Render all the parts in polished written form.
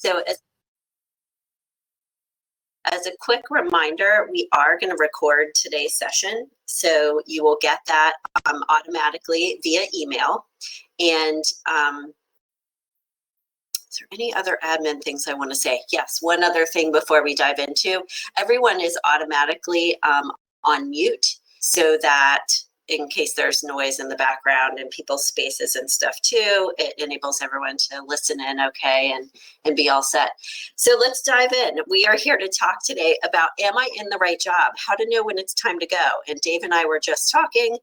So as a quick reminder, we are going to record today's session. So you will get that automatically via email. And is there any other admin things I want to say? Yes, one other thing before we dive into, everyone is automatically on mute so that in case there's noise in the background and people's spaces and stuff too, it enables everyone to listen in okay and be all set. So let's dive in. We are here to talk today about, am I in the right job? How to know when it's time to go. And Dave and I were just talking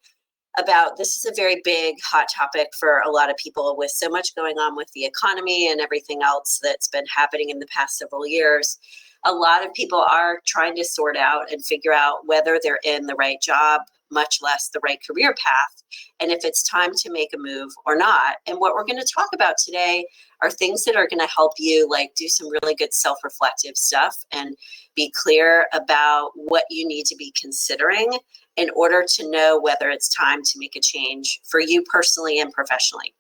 about, this is a very big hot topic for a lot of people with so much going on with the economy and everything else that's been happening in the past several years. A lot of people are trying to sort out and figure out whether they're in the right job, much less the right career path, and if it's time to make a move or not. And what we're going to talk about today are things that are going to help you like do some really good self-reflective stuff and be clear about what you need to be considering in order to know whether it's time to make a change for you personally and professionally.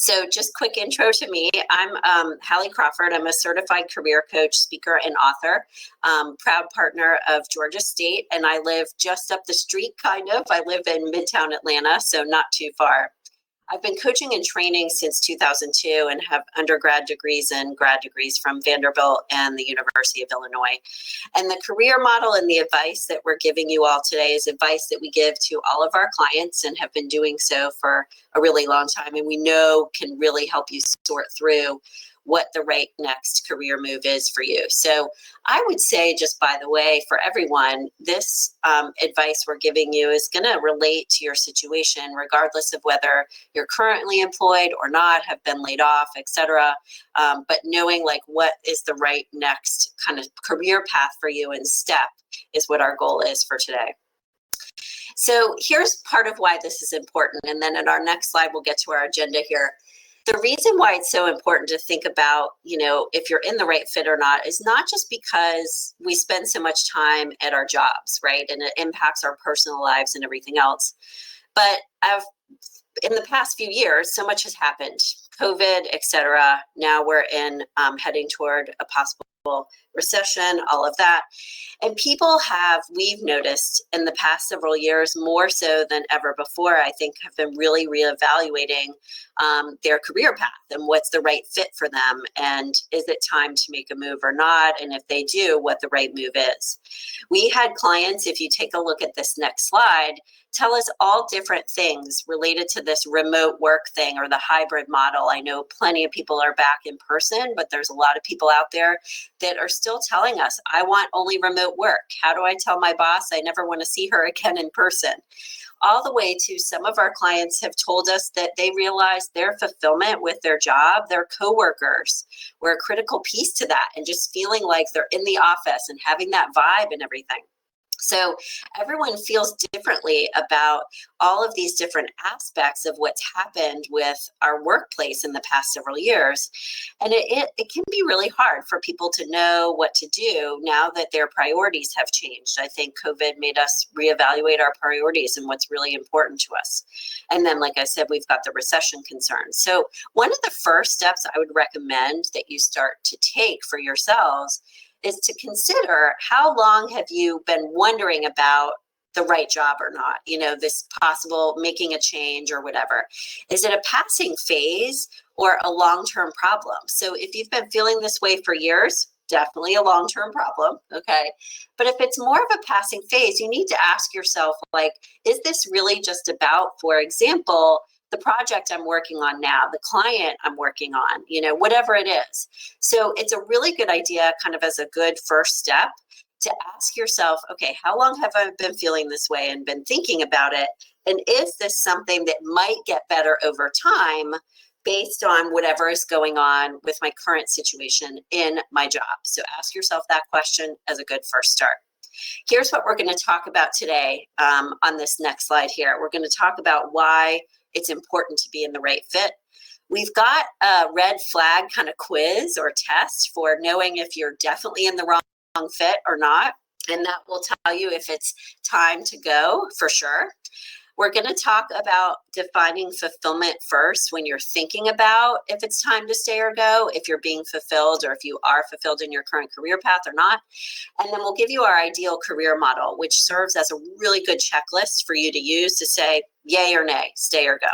So just quick intro to me. I'm Hallie Crawford. I'm a certified career coach, speaker, and author, proud partner of Georgia State, and I live just up the street, kind of. I live in Midtown Atlanta, so not too far. I've been coaching and training since 2002 and have undergrad degrees and grad degrees from Vanderbilt and the University of Illinois. And the career model and the advice that we're giving you all today is advice that we give to all of our clients and have been doing so for a really long time. And we know can really help you sort through what the right next career move is for you. So I would say, just by the way, for everyone, this advice we're giving you is going to relate to your situation, regardless of whether you're currently employed or not, have been laid off, etc. But knowing like what is the right next kind of career path for you and step is what our goal is for today. So here's part of why this is important. And then in our next slide, we'll get to our agenda here. The reason why it's so important to think about, if you're in the right fit or not is not just because we spend so much time at our jobs, right? And it impacts our personal lives and everything else. But in the past few years, so much has happened. COVID, et cetera. Now we're heading toward a possible recession, all of that. And we've noticed in the past several years, more so than ever before, I think have been really reevaluating their career path and what's the right fit for them. And is it time to make a move or not? And if they do, what the right move is. We had clients, if you take a look at this next slide, tell us all different things related to this remote work thing or the hybrid model. I know plenty of people are back in person, but there's a lot of people out there that are still telling us, I want only remote work. How do I tell my boss I never want to see her again in person? All the way to some of our clients have told us that they realize their fulfillment with their job, their coworkers were a critical piece to that, and just feeling like they're in the office and having that vibe and everything. So everyone feels differently about all of these different aspects of what's happened with our workplace in the past several years. And it can be really hard for people to know what to do now that their priorities have changed. I think COVID made us reevaluate our priorities and what's really important to us. And then, like I said, we've got the recession concerns. So one of the first steps I would recommend that you start to take for yourselves is to consider, how long have you been wondering about the right job or not? This possible making a change or whatever. Is it a passing phase or a long-term problem? So if you've been feeling this way for years, definitely a long-term problem, okay? But if it's more of a passing phase, you need to ask yourself, like, is this really just about, for example, the project I'm working on now, the client I'm working on, whatever it is. So it's a really good idea, kind of as a good first step, to ask yourself, okay, how long have I been feeling this way and been thinking about it? And is this something that might get better over time based on whatever is going on with my current situation in my job? So ask yourself that question as a good first start. Here's what we're going to talk about today on this next slide here. We're going to talk about why it's important to be in the right fit. We've got a red flag kind of quiz or test for knowing if you're definitely in the wrong fit or not. And that will tell you if it's time to go for sure. We're going to talk about defining fulfillment first when you're thinking about if it's time to stay or go, if you're being fulfilled or if you are fulfilled in your current career path or not. And then we'll give you our ideal career model, which serves as a really good checklist for you to use to say yay or nay, stay or go.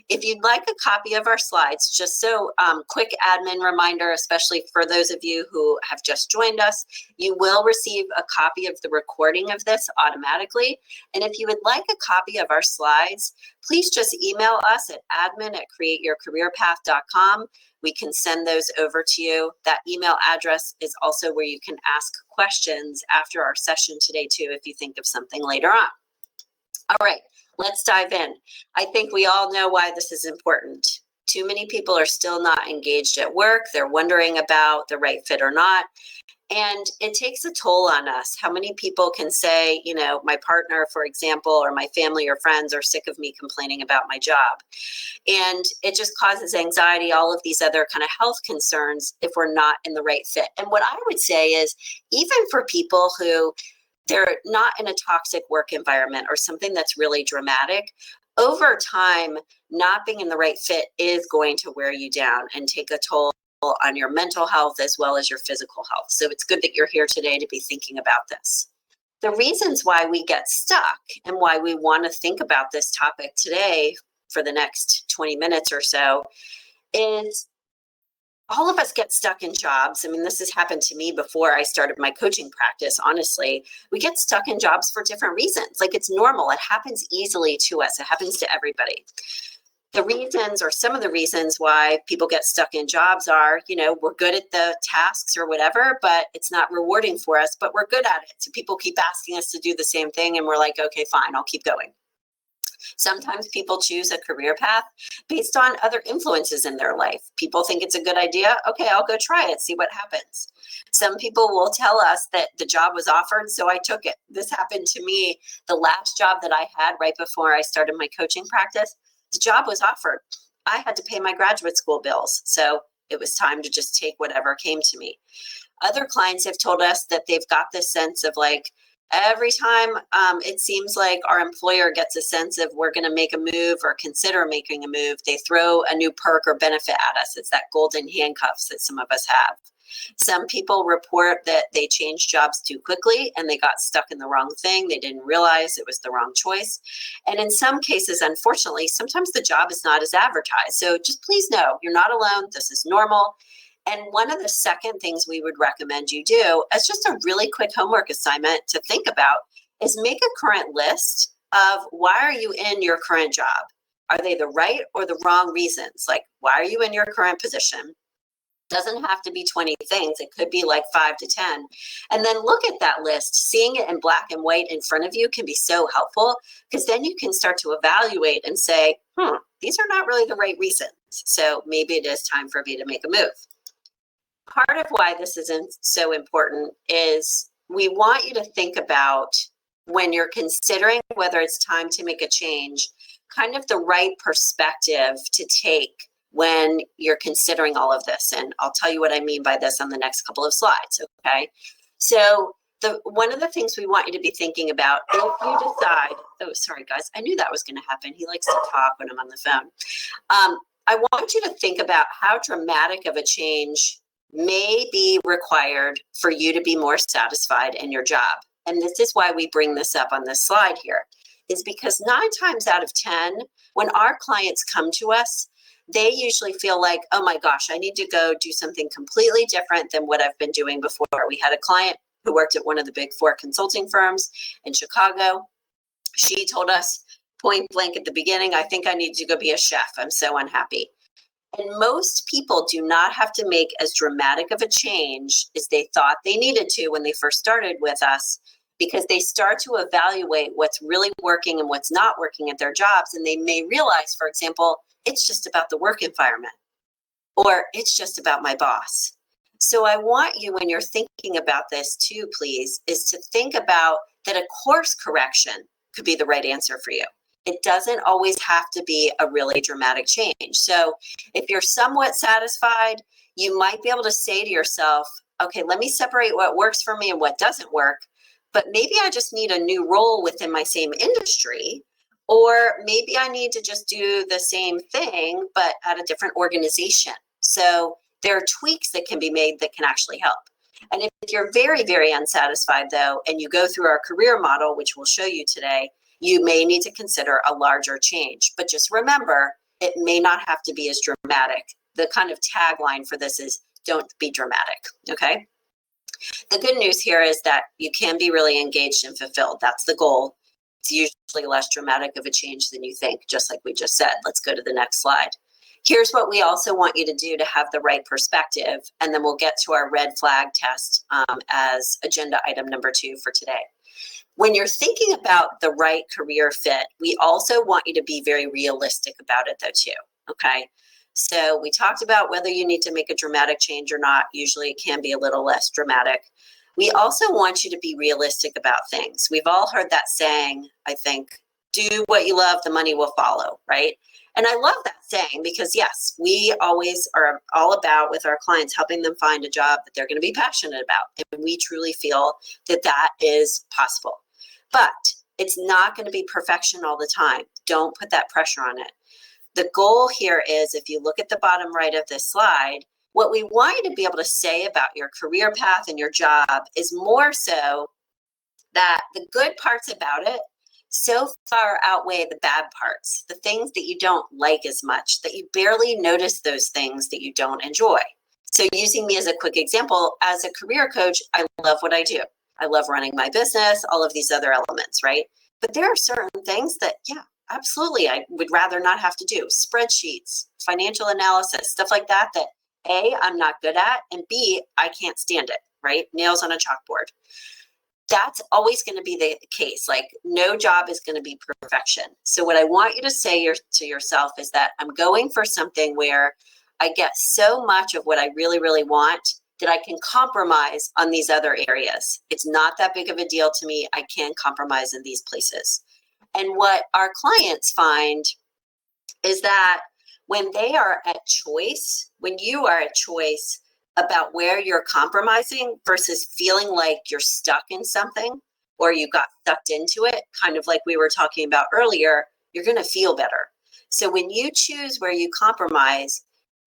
If you'd like a copy of our slides, just so quick admin reminder, especially for those of you who have just joined us, you will receive a copy of the recording of this automatically. And if you would like a copy of our slides, please just email us at admin@createyourcareerpath.com. We can send those over to you. That email address is also where you can ask questions after our session today too, if you think of something later on. All right. Let's dive in. I think we all know why this is important. Too many people are still not engaged at work. They're wondering about the right fit or not. And it takes a toll on us. How many people can say, you know, my partner, for example, or my family or friends are sick of me complaining about my job. And it just causes anxiety, all of these other kind of health concerns if we're not in the right fit. And what I would say is, even for people who they're not in a toxic work environment or something that's really dramatic, over time, not being in the right fit is going to wear you down and take a toll on your mental health as well as your physical health. So it's good that you're here today to be thinking about this. The reasons why we get stuck and why we want to think about this topic today for the next 20 minutes or so is all of us get stuck in jobs. I mean, this has happened to me before I started my coaching practice, honestly. We get stuck in jobs for different reasons. Like, it's normal. It happens easily to us. It happens to everybody. The reasons, or some of the reasons why people get stuck in jobs are, you know, we're good at the tasks or whatever, but it's not rewarding for us, but we're good at it. So people keep asking us to do the same thing and we're like, okay, fine, I'll keep going. Sometimes people choose a career path based on other influences in their life. People think it's a good idea. Okay, I'll go try it, see what happens. Some people will tell us that the job was offered, so I took it. This happened to me the last job that I had right before I started my coaching practice. The job was offered. I had to pay my graduate school bills, so it was time to just take whatever came to me. Other clients have told us that they've got this sense of like, every time it seems like our employer gets a sense of we're going to make a move or consider making a move, they throw a new perk or benefit at us. It's that golden handcuffs that some of us have. Some people report that they changed jobs too quickly and they got stuck in the wrong thing. They didn't realize it was the wrong choice. And in some cases, unfortunately, sometimes the job is not as advertised. So just please know you're not alone. This is normal. And one of the second things we would recommend you do as just a really quick homework assignment to think about is make a current list of why are you in your current job? Are they the right or the wrong reasons? Like, why are you in your current position? Doesn't have to be 20 things. It could be like 5 to 10. And then look at that list. Seeing it in black and white in front of you can be so helpful because then you can start to evaluate and say, these are not really the right reasons. So maybe it is time for me to make a move. Part of why this isn't so important is we want you to think about when you're considering whether it's time to make a change, kind of the right perspective to take when you're considering all of this. And I'll tell you what I mean by this on the next couple of slides, okay? So one of the things we want you to be thinking about if you decide, oh, sorry guys, I knew that was gonna happen. He likes to talk when I'm on the phone. I want you to think about how dramatic of a change may be required for you to be more satisfied in your job. And this is why we bring this up on this slide here, is because 9 times out of 10, when our clients come to us, they usually feel like, oh my gosh, I need to go do something completely different than what I've been doing before. We had a client who worked at one of the big 4 consulting firms in Chicago. She told us point blank at the beginning, I think I need to go be a chef. I'm so unhappy. And most people do not have to make as dramatic of a change as they thought they needed to when they first started with us, because they start to evaluate what's really working and what's not working at their jobs. And they may realize, for example, it's just about the work environment, or it's just about my boss. So I want you, when you're thinking about this too, please, is to think about that a course correction could be the right answer for you. It doesn't always have to be a really dramatic change. So if you're somewhat satisfied, you might be able to say to yourself, okay, let me separate what works for me and what doesn't work, but maybe I just need a new role within my same industry, Or maybe I need to just do the same thing, but at a different organization. So there are tweaks that can be made that can actually help. And if you're very, very unsatisfied, though, and you go through our career model, which we'll show you today, you may need to consider a larger change. But just remember, it may not have to be as dramatic. The kind of tagline for this is, don't be dramatic, okay? The good news here is that you can be really engaged and fulfilled. That's the goal. It's usually less dramatic of a change than you think, just like we just said. Let's go to the next slide. Here's what we also want you to do to have the right perspective, and then we'll get to our red flag test as agenda item number 2 for today. When you're thinking about the right career fit, we also want you to be very realistic about it though too, okay? So we talked about whether you need to make a dramatic change or not. Usually it can be a little less dramatic. We also want you to be realistic about things. We've all heard that saying, I think, do what you love, the money will follow, right? And I love that saying because yes, we always are all about with our clients helping them find a job that they're going to be passionate about. And we truly feel that that is possible. But it's not going to be perfection all the time. Don't put that pressure on it. The goal here is, if you look at the bottom right of this slide, what we want you to be able to say about your career path and your job is more so that the good parts about it so far outweigh the bad parts, the things that you don't like as much, that you barely notice those things that you don't enjoy. So using me as a quick example, as a career coach, I love what I do. I love running my business, all of these other elements, right? But there are certain things that, yeah, absolutely, I would rather not have to do. Spreadsheets, financial analysis, stuff like that, that A, I'm not good at, and B, I can't stand it, right? Nails on a chalkboard. That's always going to be the case. Like, no job is going to be perfection. So what I want you to say to yourself is that I'm going for something where I get so much of what I really, really want that I can compromise on these other areas. It's not that big of a deal to me. I can compromise in these places. And what our clients find is that when they are at choice, when you are at choice about where you're compromising versus feeling like you're stuck in something or you got sucked into it, kind of like we were talking about earlier, you're going to feel better. So when you choose where you compromise,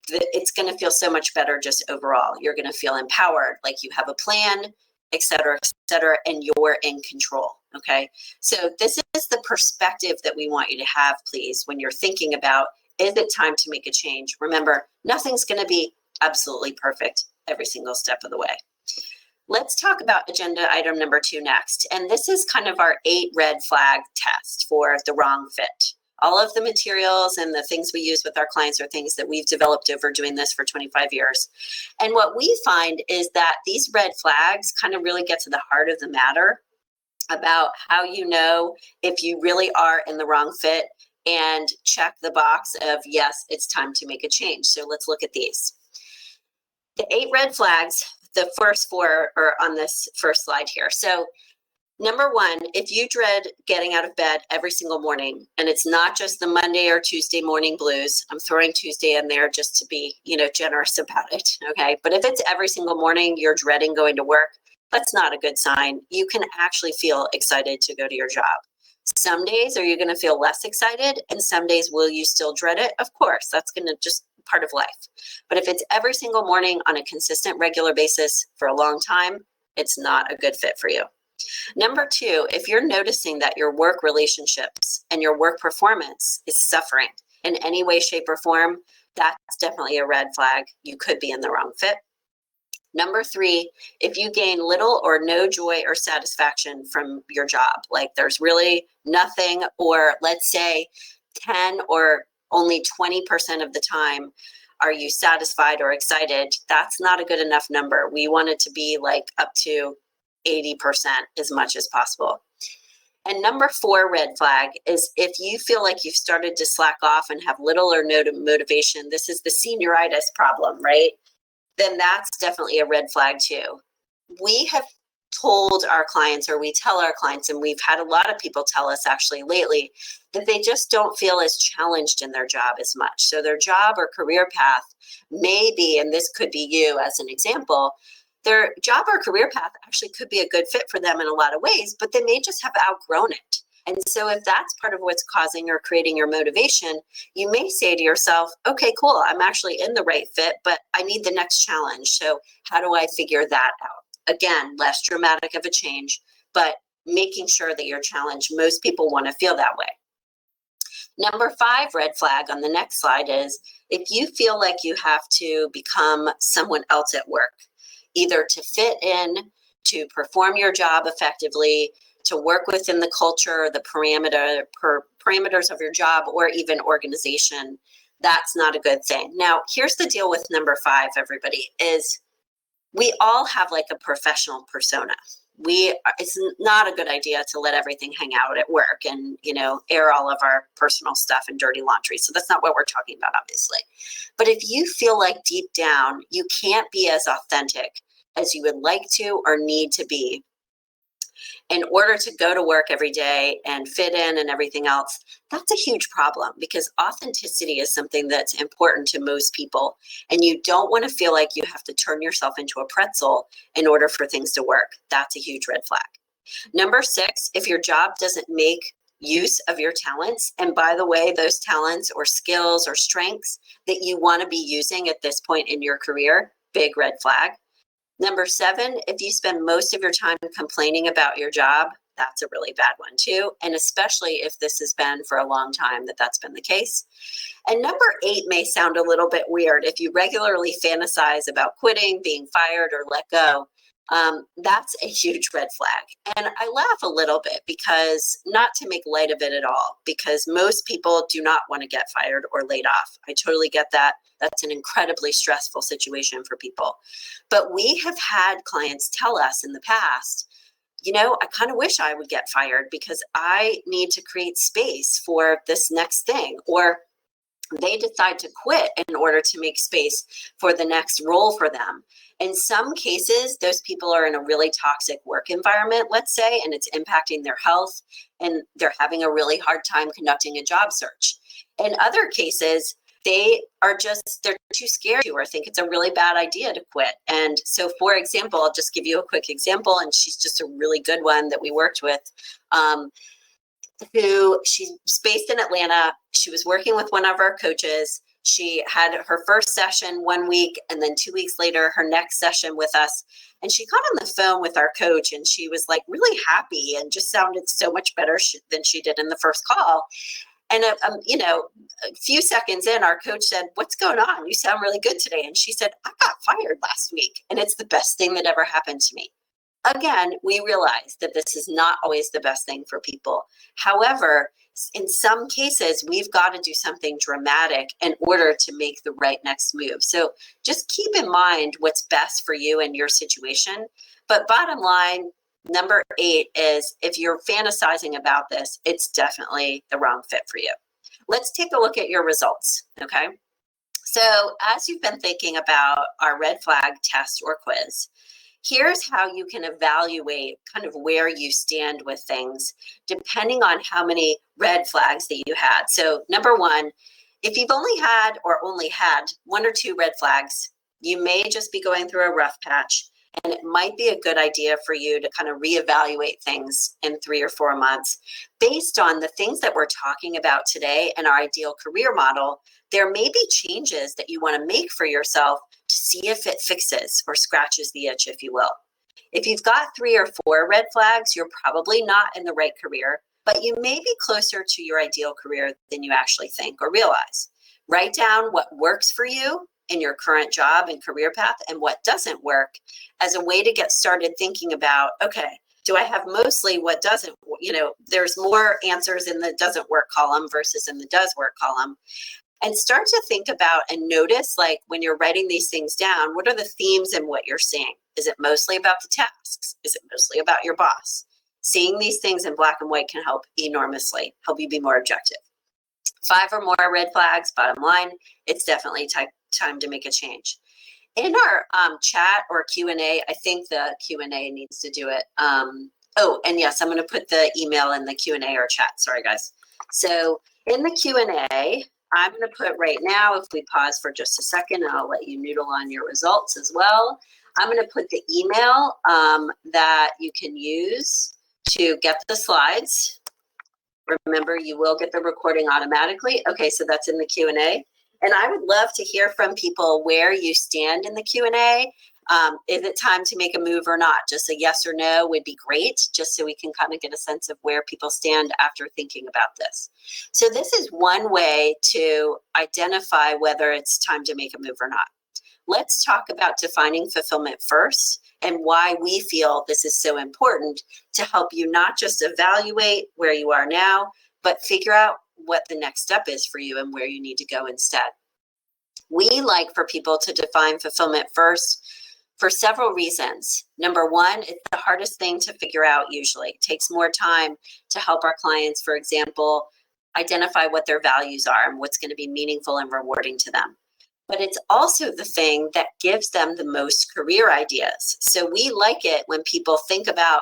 it's going to feel so much better just overall. You're going to feel empowered, like you have a plan, et cetera, and you're in control, okay? So this is the perspective that we want you to have, please, when you're thinking about, is it time to make a change? Remember, nothing's going to be absolutely perfect every single step of the way. Let's talk about agenda item number 2 next. And this is kind of our 8 red flag test for the wrong fit. All of the materials and the things we use with our clients are things that we've developed over doing this for 25 years. And what we find is that these red flags kind of really get to the heart of the matter about how you know if you really are in the wrong fit and check the box of, yes, it's time to make a change. So let's look at these. The 8 red flags, the first 4 are on this first slide here. So number 1, if you dread getting out of bed every single morning, and it's not just the Monday or Tuesday morning blues, I'm throwing Tuesday in there just to be, generous about it, okay? But if it's every single morning you're dreading going to work, that's not a good sign. You can actually feel excited to go to your job. Some days are you going to feel less excited, and some days will you still dread it? Of course, that's going to just part of life. But if it's every single morning on a consistent, regular basis for a long time, it's not a good fit for you. Number 2, if you're noticing that your work relationships and your work performance is suffering in any way, shape, or form, that's definitely a red flag. You could be in the wrong fit. Number 3, if you gain little or no joy or satisfaction from your job, like there's really nothing, or let's say 10 or only 20% of the time are you satisfied or excited, that's not a good enough number. We want it to be like up to 80% as much as possible. And number 4 red flag is if you feel like you've started to slack off and have little or no motivation, this is the senioritis problem, right? Then that's definitely a red flag too. We have told our clients, or we tell our clients, and we've had a lot of people tell us actually lately, that they just don't feel as challenged in their job as much. So their job or career path may be, and this could be you as an example, their job or career path actually could be a good fit for them in a lot of ways, but they may just have outgrown it. And so if that's part of what's causing or creating your motivation, you may say to yourself, okay, cool, I'm actually in the right fit, but I need the next challenge. So how do I figure that out? Again, less dramatic of a change, but making sure that you're challenged. Most people want to feel that way. Number 5 red flag on the next slide is if you feel like you have to become someone else at work, either to fit in, to perform your job effectively, to work within the culture, the parameters of your job, or even organization, that's not a good thing. Now, here's the deal with number 5, everybody, is we all have like a professional persona. It's not a good idea to let everything hang out at work and, air all of our personal stuff and dirty laundry. So that's not what we're talking about, obviously. But if you feel like deep down, you can't be as authentic as you would like to or need to be in order to go to work every day and fit in and everything else, that's a huge problem because authenticity is something that's important to most people. And you don't want to feel like you have to turn yourself into a pretzel in order for things to work. That's a huge red flag. Number 6, if your job doesn't make use of your talents, and by the way, those talents or skills or strengths that you want to be using at this point in your career, big red flag. Number 7, if you spend most of your time complaining about your job, that's a really bad one too. And especially if this has been for a long time that's been the case. And number 8 may sound a little bit weird. If you regularly fantasize about quitting, being fired, or let go, that's a huge red flag. And I laugh a little bit because not to make light of it at all, because most people do not want to get fired or laid off. I totally get that. That's an incredibly stressful situation for people. But we have had clients tell us in the past, I kind of wish I would get fired because I need to create space for this next thing. Or they decide to quit in order to make space for the next role for them. In some cases, those people are in a really toxic work environment, let's say, and it's impacting their health and they're having a really hard time conducting a job search. In other cases, they're too scared to or think it's a really bad idea to quit. And so, for example, I'll just give you a quick example, and she's just a really good one that we worked with. She's based in Atlanta. She was working with one of our coaches. She had her first session 1 week, and then 2 weeks later, her next session with us. And she got on the phone with our coach, and she was like really happy and just sounded so much better than she did in the first call. And, a few seconds in, our coach said, "What's going on? You sound really good today." And she said, "I got fired last week, and it's the best thing that ever happened to me." Again, we realize that this is not always the best thing for people. However, in some cases, we've got to do something dramatic in order to make the right next move. So just keep in mind what's best for you and your situation. But bottom line, number 8 is if you're fantasizing about this, it's definitely the wrong fit for you. Let's take a look at your results, okay? So as you've been thinking about our red flag test or quiz, here's how you can evaluate kind of where you stand with things, depending on how many red flags that you had. So number 1, if you've only had 1 or 2 red flags, you may just be going through a rough patch. And it might be a good idea for you to kind of reevaluate things in 3 or 4 months. Based on the things that we're talking about today and our ideal career model, there may be changes that you want to make for yourself to see if it fixes or scratches the itch, if you will. If you've got 3 or 4 red flags, you're probably not in the right career, but you may be closer to your ideal career than you actually think or realize. Write down what works for you in your current job and career path and what doesn't work as a way to get started thinking about, okay, do I have mostly what doesn't, there's more answers in the doesn't work column versus in the does work column. And start to think about and notice, like when you're writing these things down, what are the themes in what you're seeing? Is it mostly about the tasks? Is it mostly about your boss? Seeing these things in black and white can help enormously, help you be more objective. 5 or more red flags, bottom line, it's definitely time to make a change. In our chat or Q&A, I think the Q&A needs to do it. And yes, I'm going to put the email in the Q&A or chat. Sorry, guys. So in the Q&A, I'm going to put right now, if we pause for just a second, and I'll let you noodle on your results as well. I'm going to put the email that you can use to get the slides. Remember, you will get the recording automatically. Okay, so that's in the Q&A. And I would love to hear from people where you stand in the Q&A. Is it time to make a move or not? Just a yes or no would be great, just so we can kind of get a sense of where people stand after thinking about this. So this is one way to identify whether it's time to make a move or not. Let's talk about defining fulfillment first and why we feel this is so important to help you not just evaluate where you are now, but figure out what the next step is for you and where you need to go instead. We like for people to define fulfillment first for several reasons. Number one, it's the hardest thing to figure out usually. It takes more time to help our clients, for example, identify what their values are and what's going to be meaningful and rewarding to them. But it's also the thing that gives them the most career ideas. So we like it when people think about,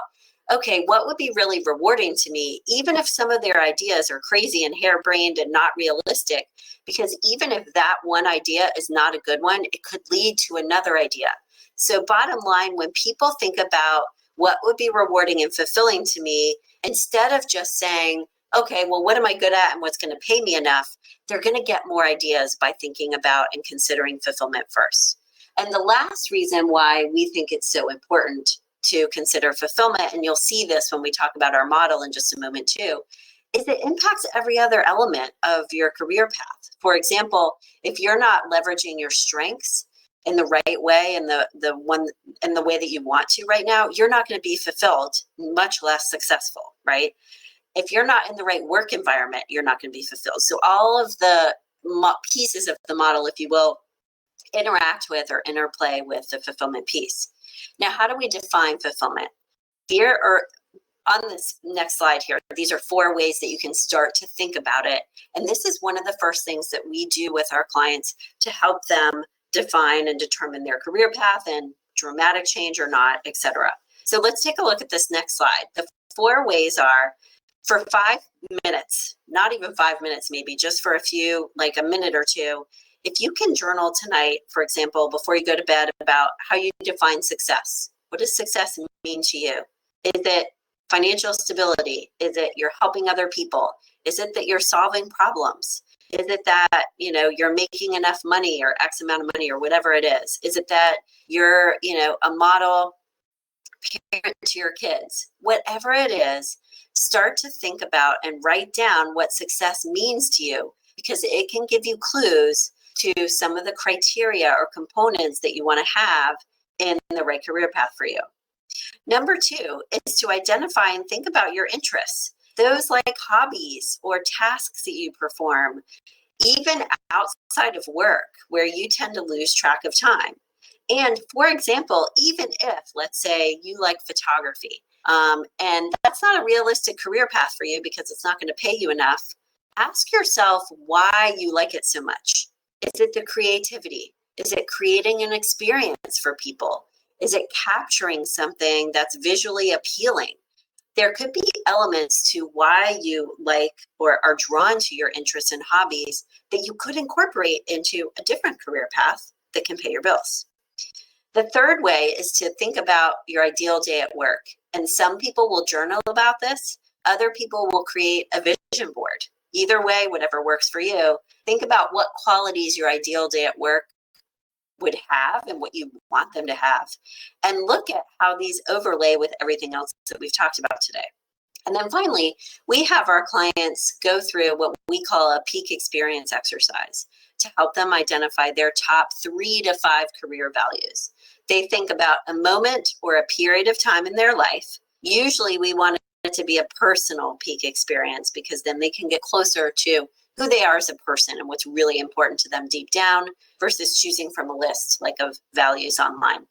okay, what would be really rewarding to me, even if some of their ideas are crazy and harebrained and not realistic, because even if that one idea is not a good one, it could lead to another idea. So bottom line, when people think about what would be rewarding and fulfilling to me, instead of just saying, okay, well, what am I good at and what's going to pay me enough, they're going to get more ideas by thinking about and considering fulfillment first. And the last reason why we think it's so important to consider fulfillment, and you'll see this when we talk about our model in just a moment too, is it impacts every other element of your career path. For example, if you're not leveraging your strengths in the right way and the way that you want to right now, you're not going to be fulfilled, much less successful, right? If you're not in the right work environment, you're not going to be fulfilled. So all of the pieces of the model, if you will, interact with or interplay with the fulfillment piece. Now, how do we define fulfillment? Here, or on this next slide here, these are 4 ways that you can start to think about it. And this is one of the first things that we do with our clients to help them define and determine their career path and dramatic change or not, etc. So let's take a look at this next slide. The 4 ways are, for 5 minutes, not even 5 minutes, maybe just for like a minute or two, if you can journal tonight, for example, before you go to bed, about how you define success. What does success mean to you? Is it financial stability? Is it you're helping other people? Is it that you're solving problems? Is it that, you're making enough money or X amount of money or whatever it is? Is it that you're, a model parent to your kids? Whatever it is, start to think about and write down what success means to you, because it can give you clues to some of the criteria or components that you want to have in the right career path for you. Number 2 is to identify and think about your interests, those like hobbies or tasks that you perform, even outside of work, where you tend to lose track of time. And for example, even if, let's say, you like photography, and that's not a realistic career path for you because it's not going to pay you enough, ask yourself why you like it so much. Is it the creativity? Is it creating an experience for people? Is it capturing something that's visually appealing? There could be elements to why you like or are drawn to your interests and hobbies that you could incorporate into a different career path that can pay your bills. The third way is to think about your ideal day at work. And some people will journal about this. Other people will create a vision board. Either way, whatever works for you, think about what qualities your ideal day at work would have and what you want them to have. And look at how these overlay with everything else that we've talked about today. And then finally, we have our clients go through what we call a peak experience exercise to help them identify their top 3 to 5 career values. They think about a moment or a period of time in their life. Usually we want it to be a personal peak experience, because then they can get closer to who they are as a person and what's really important to them deep down, versus choosing from a list like of values online.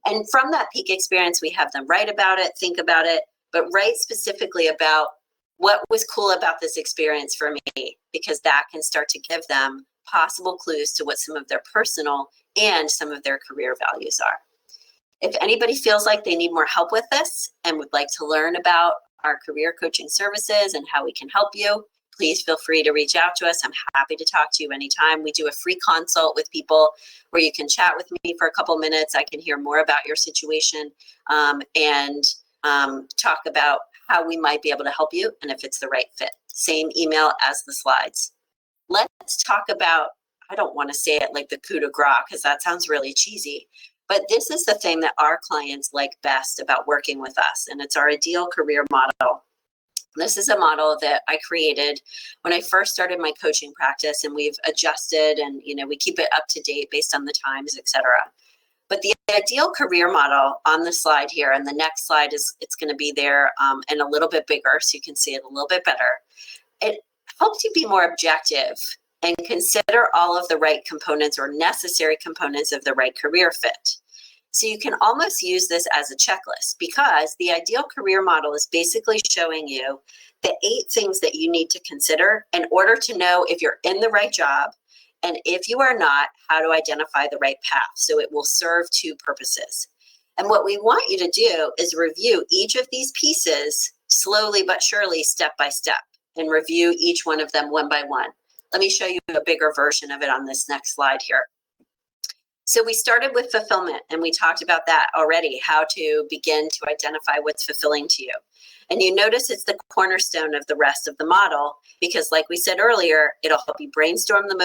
And from that peak experience, we have them write about it, think about it, but write specifically about what was cool about this experience for me, because that can start to give them possible clues to what some of their personal and some of their career values are. If anybody feels like they need more help with this and would like to learn about our career coaching services and how we can help you, please feel free to reach out to us. I'm happy to talk to you anytime. We do a free consult with people where you can chat with me for a couple minutes. I can hear more about your situation and talk about how we might be able to help you and if it's the right fit. same email as the slides. Let's talk about, I don't want to say it like the coup de grace because that sounds really cheesy, but this is the thing that our clients like best about working with us, and it's our ideal career model. This is a model that I created when I first started my coaching practice, and we've adjusted and, we keep it up to date based on the times, etc. But the ideal career model on the slide here, and the next slide it's going to be there and a little bit bigger so you can see it a little bit better. It helps you be more objective and consider all of the right components or necessary components of the right career fit. So you can almost use this as a checklist, because the ideal career model is basically showing you the 8 things that you need to consider in order to know if you're in the right job, and if you are not, how to identify the right path. So it will serve 2 purposes. And what we want you to do is review each of these pieces slowly but surely, step by step, and review each one of them one by one. Let me show you a bigger version of it on this next slide here. So we started with fulfillment, and we talked about that already, how to begin to identify what's fulfilling to you. And you notice it's the cornerstone of the rest of the model, because like we said earlier, it'll help you brainstorm the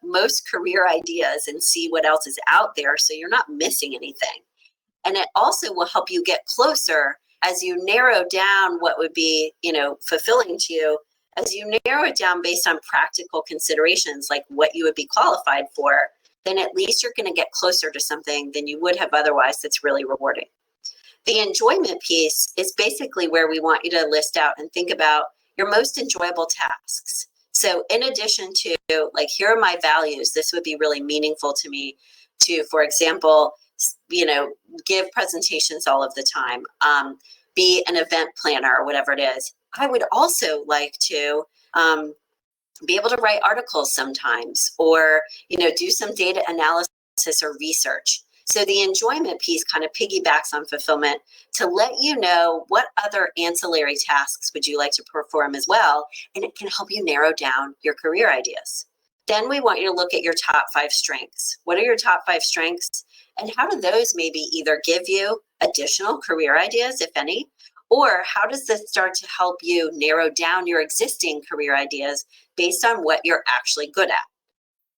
most career ideas and see what else is out there so you're not missing anything. And it also will help you get closer as you narrow down what would be, fulfilling to you. As you narrow it down based on practical considerations, like what you would be qualified for, then at least you're going to get closer to something than you would have otherwise that's really rewarding. The enjoyment piece is basically where we want you to list out and think about your most enjoyable tasks. So in addition to, like, here are my values, this would be really meaningful to me to, for example, give presentations all of the time, be an event planner or whatever it is. I would also like to be able to write articles sometimes, or, do some data analysis or research. So the enjoyment piece kind of piggybacks on fulfillment to let you know what other ancillary tasks would you like to perform as well, and it can help you narrow down your career ideas. Then we want you to look at your top 5 strengths. What are your top 5 strengths, and how do those maybe either give you additional career ideas, if any, or how does this start to help you narrow down your existing career ideas based on what you're actually good at?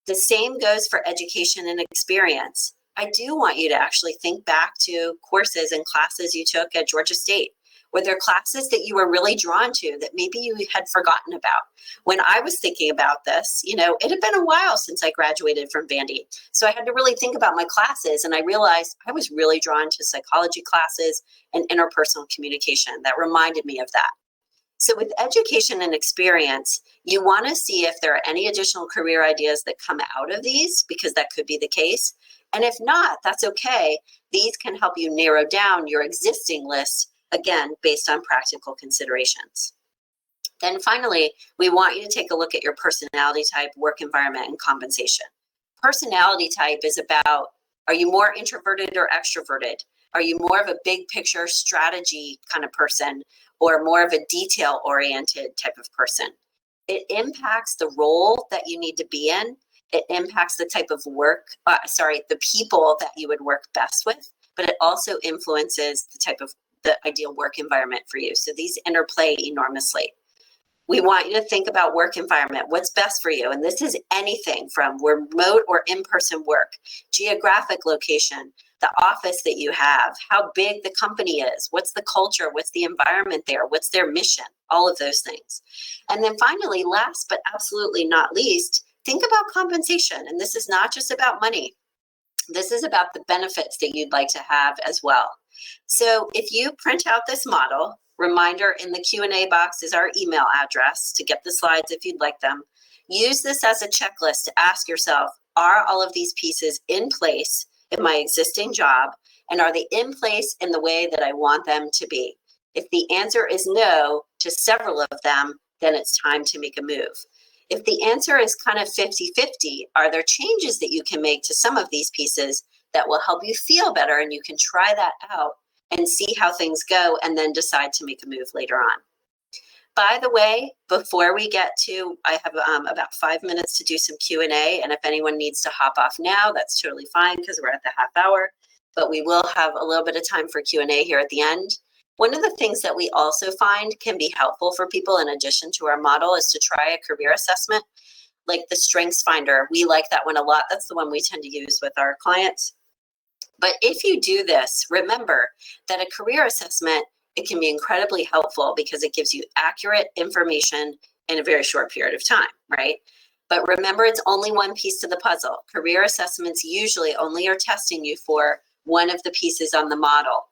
The same goes for education and experience. I do want you to actually think back to courses and classes you took at Georgia State. Were there classes that you were really drawn to that maybe you had forgotten about? When I was thinking about this, it had been a while since I graduated from Vandy. So I had to really think about my classes, and I realized I was really drawn to psychology classes and interpersonal communication. That reminded me of that. So with education and experience, you want to see if there are any additional career ideas that come out of these, because that could be the case. And if not, that's okay. These can help you narrow down your existing list, again, based on practical considerations. Then finally, we want you to take a look at your personality type, work environment, and compensation. Personality type is about, are you more introverted or extroverted? Are you more of a big picture strategy kind of person, or more of a detail-oriented type of person? It impacts the role that you need to be in. It impacts the type of the people that you would work best with, but it also influences the ideal work environment for you. So these interplay enormously. We want you to think about work environment. What's best for you? And this is anything from remote or in-person work, geographic location, the office that you have, how big the company is, what's the culture, what's the environment there, what's their mission, all of those things. And then finally, last but absolutely not least, think about compensation. And this is not just about money. This is about the benefits that you'd like to have as well. So if you print out this model, reminder, in the Q&A box is our email address to get the slides if you'd like them. Use this as a checklist to ask yourself, are all of these pieces in place in my existing job? And are they in place in the way that I want them to be? If the answer is no to several of them, then it's time to make a move. If the answer is kind of 50-50, are there changes that you can make to some of these pieces that will help you feel better? And you can try that out and see how things go, and then decide to make a move later on. By the way, before we get to, I have about 5 minutes to do some Q&A, and if anyone needs to hop off now, that's totally fine because we're at the half hour, but we will have a little bit of time for Q&A here at the end. One of the things that we also find can be helpful for people in addition to our model is to try a career assessment, like the Strengths Finder. We like that one a lot. That's the one we tend to use with our clients. But if you do this, remember that a career assessment, it can be incredibly helpful because it gives you accurate information in a very short period of time, right? But remember, it's only one piece to the puzzle. Career assessments usually only are testing you for one of the pieces on the model.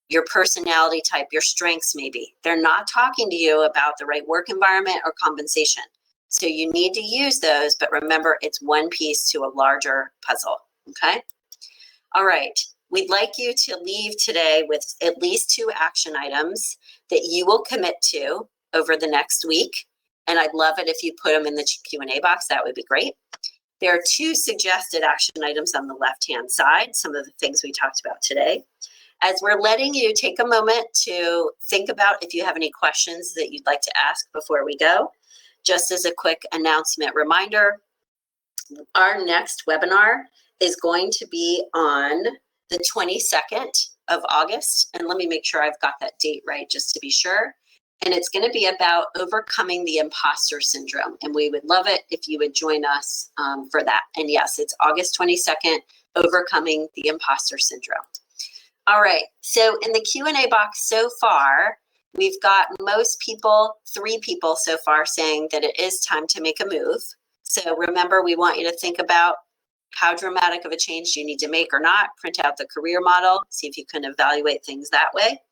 Your personality type, your strengths maybe. They're not talking to you about the right work environment or compensation. So you need to use those, but remember, it's one piece to a larger puzzle, okay? All right, we'd like you to leave today with at least 2 action items that you will commit to over the next week. And I'd love it if you put them in the Q&A box. That would be great. There are 2 suggested action items on the left-hand side, some of the things we talked about today. As we're letting you take a moment to think about if you have any questions that you'd like to ask before we go, just as a quick announcement reminder, our next webinar is going to be on the 22nd of August. And let me make sure I've got that date right just to be sure. And it's going to be about overcoming the imposter syndrome. And we would love it if you would join us for that. And yes, it's August 22nd, overcoming the imposter syndrome. All right, so in the Q&A box so far, we've got most people, 3 people so far, saying that it is time to make a move. So remember, we want you to think about how dramatic of a change you need to make or not. Print out the career model, see if you can evaluate things that way.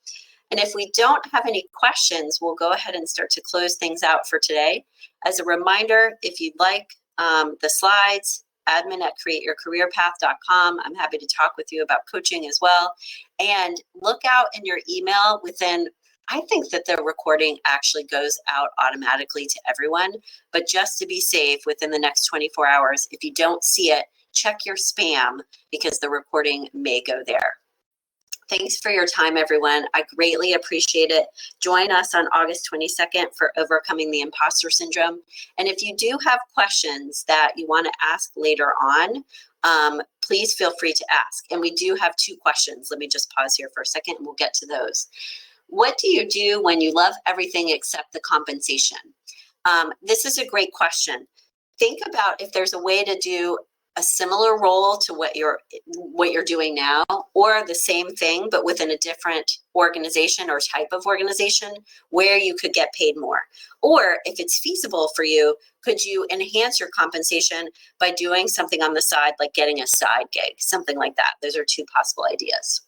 And if we don't have any questions, we'll go ahead and start to close things out for today. As a reminder, if you'd like the slides, admin@createyourcareerpath.com. I'm happy to talk with you about coaching as well. And look out in your email within, I think that the recording actually goes out automatically to everyone, but just to be safe, within the next 24 hours, if you don't see it, check your spam because the recording may go there. Thanks for your time, everyone. I greatly appreciate it. Join us on August 22nd for Overcoming the Imposter Syndrome. And if you do have questions that you want to ask later on, please feel free to ask. And we do have 2 questions. Let me just pause here for a second and we'll get to those. What do you do when you love everything except the compensation? This is a great question. Think about if there's a way to do a similar role to what you're doing now, or the same thing but within a different organization or type of organization where you could get paid more. Or if it's feasible for you, could you enhance your compensation by doing something on the side, like getting a side gig, something like that. Those are 2 possible ideas.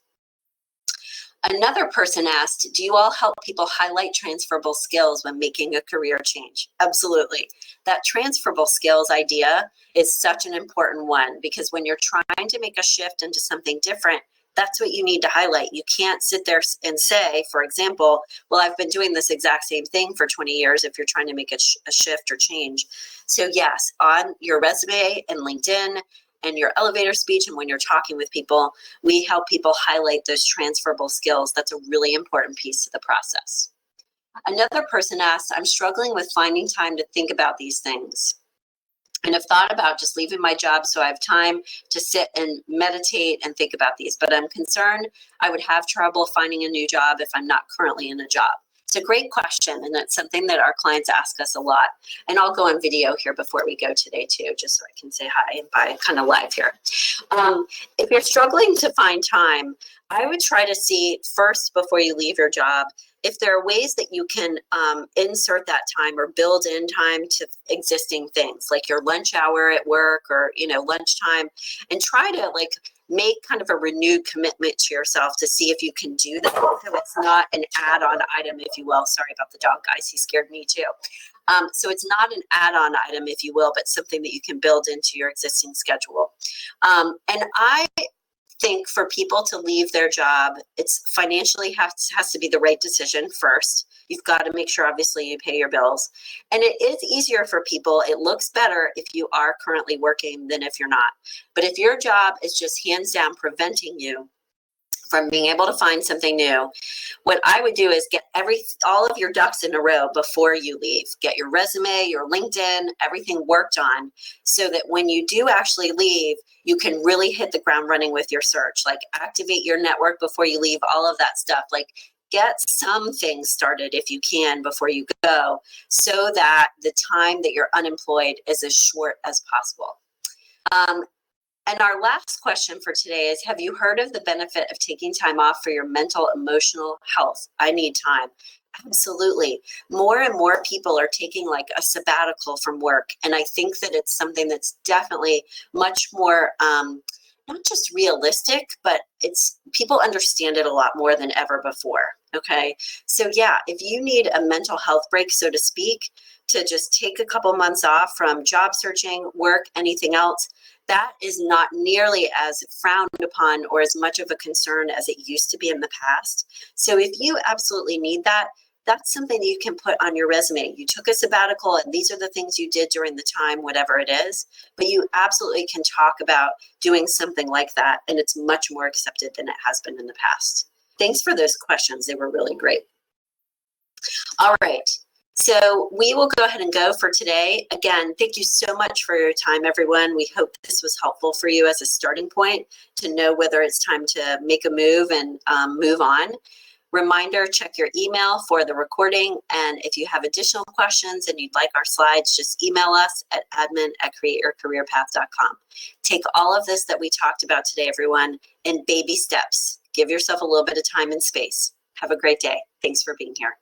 Another person asked, do you all help people highlight transferable skills when making a career change? Absolutely. That transferable skills idea is such an important one because when you're trying to make a shift into something different, that's what you need to highlight. You can't sit there and say, for example, well, I've been doing this exact same thing for 20 years if you're trying to make a shift or change. So yes, on your resume and LinkedIn, and your elevator speech, and when you're talking with people, we help people highlight those transferable skills. That's a really important piece to the process. Another person asked, I'm struggling with finding time to think about these things and have thought about just leaving my job so I have time to sit and meditate and think about these, but I'm concerned I would have trouble finding a new job if I'm not currently in a job. It's a great question, and it's something that our clients ask us a lot. And I'll go on video here before we go today too, just so I can say hi and bye kind of live here. If you're struggling to find time, I would try to see first before you leave your job if there are ways that you can insert that time or build in time to existing things like your lunch hour at work or lunchtime, and try to make kind of a renewed commitment to yourself to see if you can do that. So it's not an add-on item, if you will. Sorry about the dog, guys. He scared me too. So it's not an add-on item, if you will, but something that you can build into your existing schedule. And I think for people to leave their job, it's financially has to be the right decision first. You've got to make sure, obviously, you pay your bills. And it is easier for people. It looks better if you are currently working than if you're not. But if your job is just hands down preventing you from being able to find something new, what I would do is get all of your ducks in a row before you leave. Get your resume, your LinkedIn, everything worked on, so that when you do actually leave, you can really hit the ground running with your search. Like, activate your network before you leave, all of that stuff. Like, get some things started if you can before you go, so that the time that you're unemployed is as short as possible. And our last question for today is, have you heard of the benefit of taking time off for your mental, emotional health? I need time. Absolutely. More and more people are taking like a sabbatical from work. And I think that it's something that's definitely much more, not just realistic, but it's people understand it a lot more than ever before. Okay. So yeah, if you need a mental health break, so to speak, to just take a couple months off from job searching, work, anything else, that is not nearly as frowned upon or as much of a concern as it used to be in the past. So if you absolutely need that, that's something that you can put on your resume. You took a sabbatical and these are the things you did during the time, whatever it is, but you absolutely can talk about doing something like that, and it's much more accepted than it has been in the past. Thanks for those questions. They were really great. All right. So we will go ahead and go for today. Again, thank you so much for your time, everyone. We hope this was helpful for you as a starting point to know whether it's time to make a move and move on. Reminder, check your email for the recording. And if you have additional questions and you'd like our slides, just email us at admin@createyourcareerpath.com. Take all of this that we talked about today, everyone, in baby steps. Give yourself a little bit of time and space. Have a great day. Thanks for being here.